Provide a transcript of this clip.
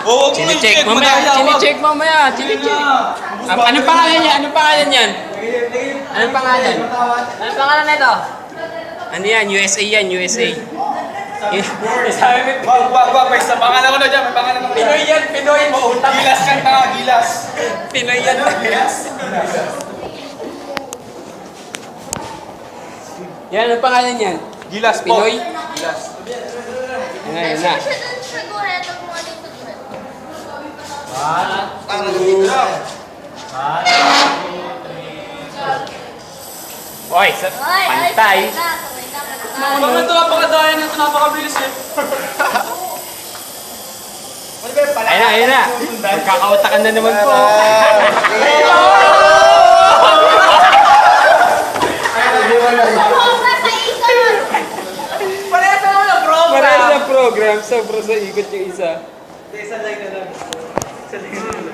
Chine-check mamaya. Chine-check. Anong pangalan niya? Anong pangalan yan? Anong pangalan? Anong pangalan na ito? Ano yan? USA yan, USA. Wag, may sa pangalan ko na dyan, may pangalan ko na. Pinoy yan, Pinoy. Gilas ka na, gilas. Pinoy yan. Yan, anong pangalan yan? Gilas po. Pinoy? Gilas. Ayun na. Oy, pantay. Bakit ito napakadayan ito, napakabilis eh. Ayun na. Magkakautakan na naman po. Parehas na program, sobra sa ikot yung isa. Isa lang na lang.